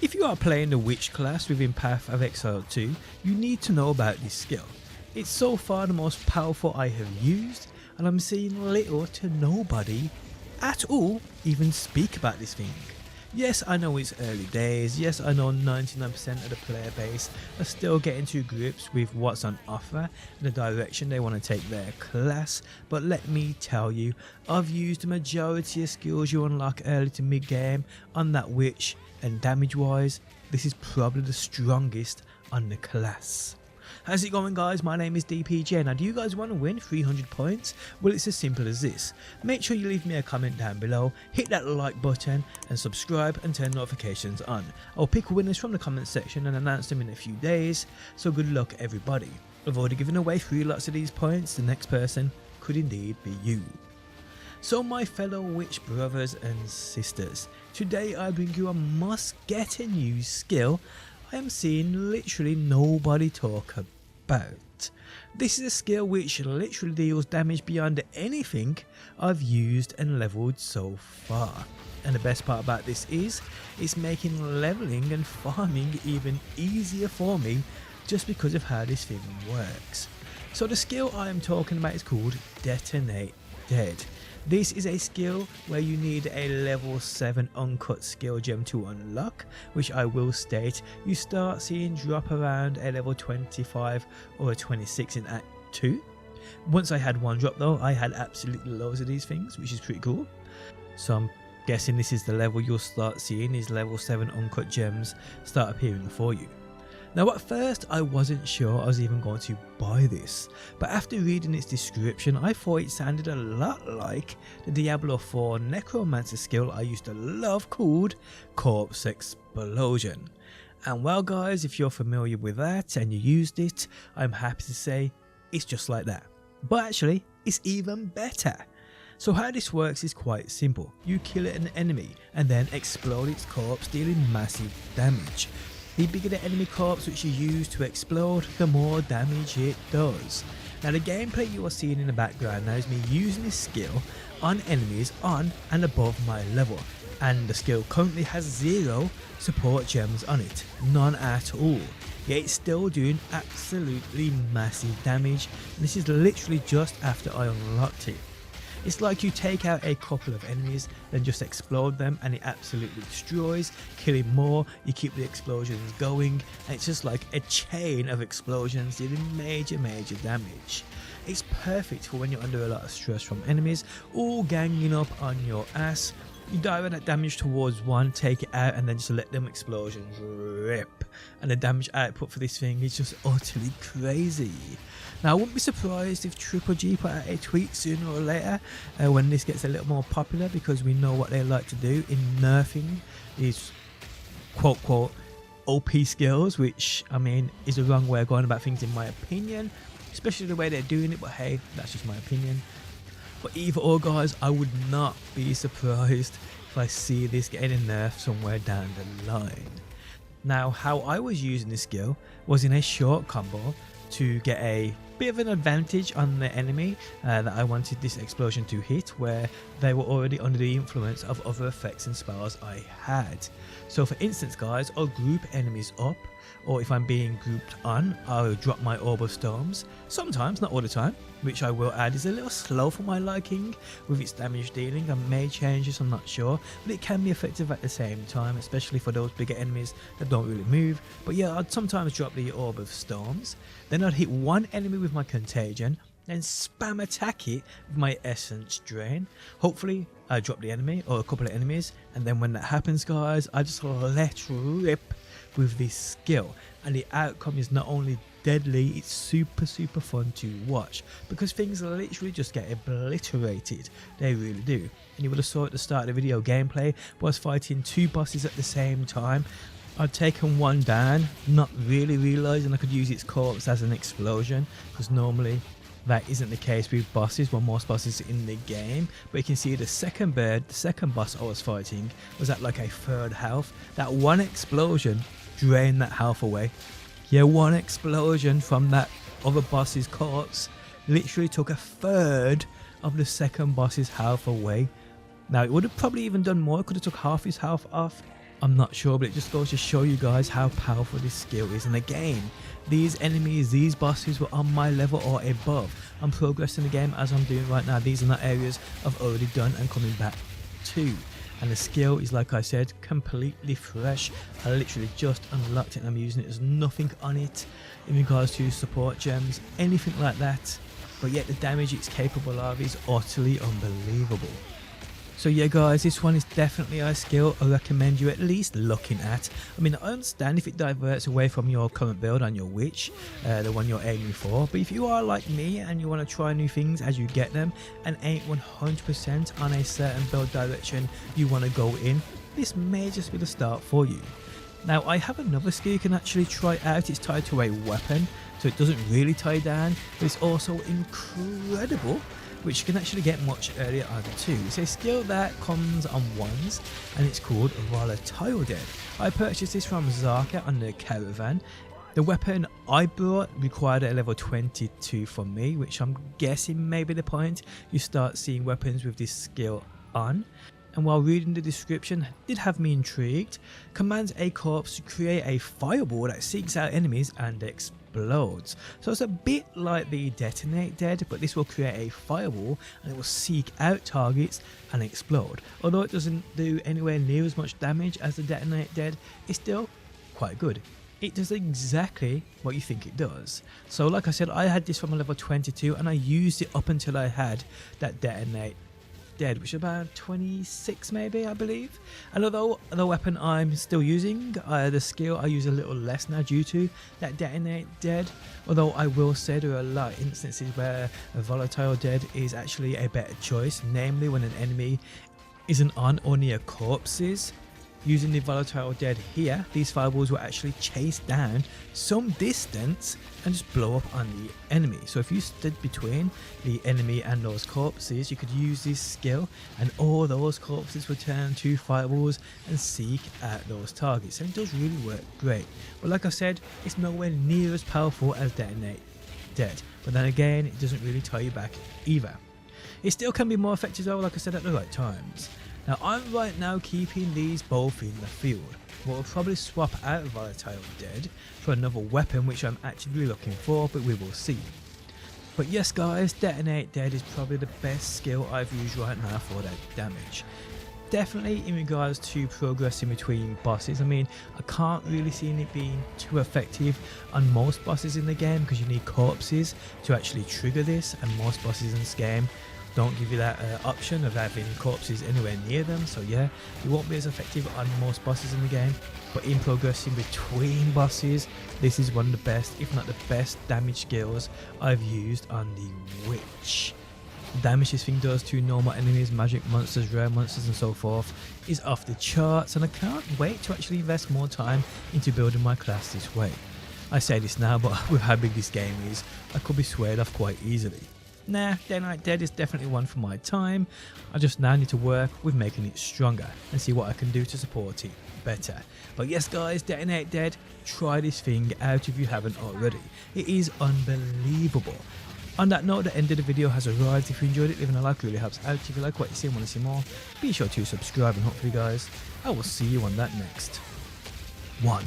If you are playing the Witch class within Path of Exile 2, you need to know about this skill. It's so far the most powerful I have used, and I'm seeing little to nobody at all even speak about this thing. Yes, I know it's early days, yes I know 99% of the player base are still getting to grips with what's on offer and the direction they want to take their class, but let me tell you, I've used the majority of skills you unlock early to mid game on that witch, and damage wise, this is probably the strongest on the class. How's it going guys? My name is DPJ. Now do you guys want to win 300 points? Well, it's as simple as this. Make sure you leave me a comment down below, hit that like button and subscribe and turn notifications on. I'll pick winners from the comment section and announce them in a few days, so good luck everybody. I've already given away 3 lots of these points, the next person could indeed be you. So my fellow witch brothers and sisters, today I bring you a must get and use skill I am seeing literally nobody talk about. This is a skill which literally deals damage beyond anything I've used and leveled so far. And the best part about this is, it's making leveling and farming even easier for me just because of how this thing works. So the skill I am talking about is called Detonate Dead. This is a skill where you need a level 7 uncut skill gem to unlock, which I will state you start seeing drop around a level 25 or a 26 in Act 2. Once I had one drop though, I had absolutely loads of these things, which is pretty cool. So I'm guessing this is the level you'll start seeing these level 7 uncut gems start appearing for you. Now at first I wasn't sure I was even going to buy this, but after reading its description I thought it sounded a lot like the Diablo 4 necromancer skill I used to love called Corpse Explosion. And well guys, if you're familiar with that and you used it, I'm happy to say it's just like that. But actually it's even better. So how this works is quite simple. You kill an enemy and then explode its corpse, dealing massive damage. The bigger the enemy corpse which you use to explode, the more damage it does. Now the gameplay you are seeing in the background now is me using this skill on enemies on and above my level, and the skill currently has 0 support gems on it, none at all, yet it's still doing absolutely massive damage, and this is literally just after I unlocked it. It's like you take out a couple of enemies, then just explode them and it absolutely destroys, killing more, you keep the explosions going, and it's just like a chain of explosions dealing major damage. It's perfect for when you're under a lot of stress from enemies, all ganging up on your ass. You direct that damage towards one, take it out and then just let them explosions rip. And the damage output for this thing is just utterly crazy. Now I wouldn't be surprised if Triple G put out a tweet sooner or later when this gets a little more popular, because we know what they like to do in nerfing these quote OP skills, which I mean is the wrong way of going about things in my opinion, especially the way they're doing it, but hey, that's just my opinion. But either or guys, I would not be surprised if I see this getting a nerf somewhere down the line. Now how I was using this skill was in a short combo to get a bit of an advantage on the enemy that I wanted this explosion to hit, where they were already under the influence of other effects and spells I had. So for instance guys, I'll group enemies up, or if I'm being grouped on, I'll drop my Orb of Storms, sometimes, not all the time, which I will add is a little slow for my liking with its damage dealing. I may change this, I'm not sure, but it can be effective at the same time, especially for those bigger enemies that don't really move. But yeah, I'd sometimes drop the Orb of Storms, then I'd hit one enemy with my Contagion, then spam attack it with my Essence Drain. Hopefully I drop the enemy or a couple of enemies, and then when that happens guys, I just let rip with this skill, and the outcome is not only deadly, it's super fun to watch, because things literally just get obliterated, they really do. And you would have saw at the start of the video gameplay, I was fighting 2 bosses at the same time. I'd taken one down, not really realising I could use its corpse as an explosion, because normally that isn't the case with bosses, well most bosses in the game. But you can see the second boss I was fighting was at like a 3rd health. That one explosion drained that health away. Yeah, one explosion from that other boss's corpse literally took a 1/3 of the second boss's health away. Now it would have probably even done more, it could have took half his health off, I'm not sure, but it just goes to show you guys how powerful this skill is. And again, these enemies, these bosses were on my level or above. I'm progressing the game as I'm doing right now. These are not areas I've already done and coming back to. And the skill is, like I said, completely fresh. I literally just unlocked it and I'm using it. There's nothing on it in regards to support gems, anything like that. But yet the damage it's capable of is utterly unbelievable. So yeah guys, this one is definitely a skill I recommend you at least looking at. I mean, I understand if it diverts away from your current build on your witch, the one you're aiming for, but if you are like me and you want to try new things as you get them and ain't 100% on a certain build direction you want to go in, this may just be the start for you. Now I have another skill you can actually try out. It's tied to a weapon, so it doesn't really tie down, but it's also incredible, which you can actually get much earlier on too. It's a skill that comes on ones and it's called Volatile Dead. I purchased this from Zaka on the caravan. The weapon I brought required a level 22 from me, which I'm guessing may be the point you start seeing weapons with this skill on. And while reading the description, it did have me intrigued. Commands a corpse to create a fireball that seeks out enemies and explodes. So it's a bit like the Detonate Dead, but this will create a fireball and it will seek out targets and explode. Although it doesn't do anywhere near as much damage as the Detonate Dead, it's still quite good. It does exactly what you think it does. So like I said, I had this from a level 22 and I used it up until I had that Detonate Dead, which is about 26 maybe, I believe. And although the weapon I'm still using, the skill I use a little less now due to that Detonate Dead. Although I will say there are a lot of instances where a Volatile Dead is actually a better choice, namely when an enemy isn't on or near corpses. Using the Volatile Dead here, these fireballs will actually chase down some distance and just blow up on the enemy. So if you stood between the enemy and those corpses, you could use this skill and all those corpses would turn to fireballs and seek out those targets. And it does really work great. But like I said, it's nowhere near as powerful as Detonate Dead. But then again, it doesn't really tie you back either. It still can be more effective though, like I said, at the right times. Now I'm right now keeping these both in the field, but we'll probably swap out Volatile Dead for another weapon which I'm actually looking for, but we will see. But yes guys, Detonate Dead is probably the best skill I've used right now for that damage. Definitely in regards to progressing between bosses, I mean, I can't really see it being too effective on most bosses in the game because you need corpses to actually trigger this, and most bosses in this game don't give you that option of having corpses anywhere near them. So yeah, it won't be as effective on most bosses in the game, but in progressing between bosses, this is one of the best, if not the best, damage skills I've used on the witch. The damage this thing does to normal enemies, magic monsters, rare monsters and so forth is off the charts, and I can't wait to actually invest more time into building my class this way. I say this now, but with how big this game is, I could be swayed off quite easily. Nah, Detonate Dead is definitely one for my time. I just now need to work with making it stronger and see what I can do to support it better. But yes guys, Detonate Dead, try this thing out if you haven't already. It is unbelievable. On that note, the end of the video has arrived. If you enjoyed it, leaving a like really helps out. If you like what you see and want to see more, be sure to subscribe, and hopefully guys, I will see you on that next one.